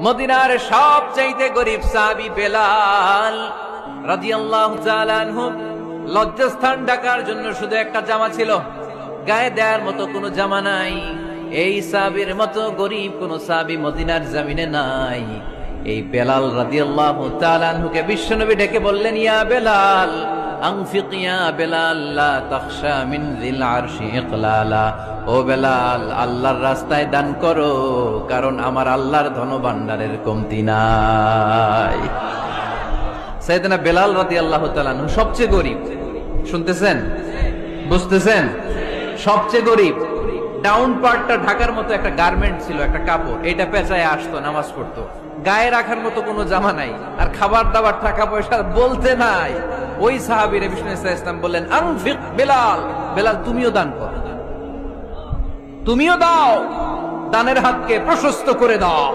মদিনার সবচাইতে গরিব সাহাবী বেলাল রাদিয়াল্লাহু তাআলা আনহু লজ্জাস্থান ঢাকার জন্য শুধু একটা জামা ছিল, গায়ে দেওয়ার মতো কোনো জামা নাই। এই সাহাবীর মতো গরিব কোন সাহাবী মদিনার জমিনে নাই। এই বেলাল রাদিয়াল্লাহু তাআলা আনহুকে বিশ্বনবী ডেকে বললেন, ইয়া বেলাল আনফিক ইয়া বেলাল লা তাখশা মিন যিল আরশি ইকলালা। ও বেলাল, আল্লাহর রাস্তায় দান করো, কারণ আমার আল্লাহর ধনভাণ্ডারের কমতি নাই। সাইয়েদনা বেলাল রাদিয়াল্লাহু তাআলা আনহু সবচেয়ে গরিব। শুনতেছেন, বুঝতেছেন? সবচেয়ে গরিব। ডাউন পার্টটা ঢাকার মতো একটা গার্মেন্ট ছিল, একটা কাপড়, এটা পেঁচায় আসতো, নামাজ পড়তো। গায়ে রাখার মতো কোনো জামা নাই, আর খাবার দাবার টাকা পয়সা বলতে নাই। ওই সাহাবীর বিষ্ণু ইসলাম বললেন, আনফিক বেলাল, বেলাল তুমিও দান করো, তুমিও দাও, দানের হাতকে প্রশস্ত করে দাও।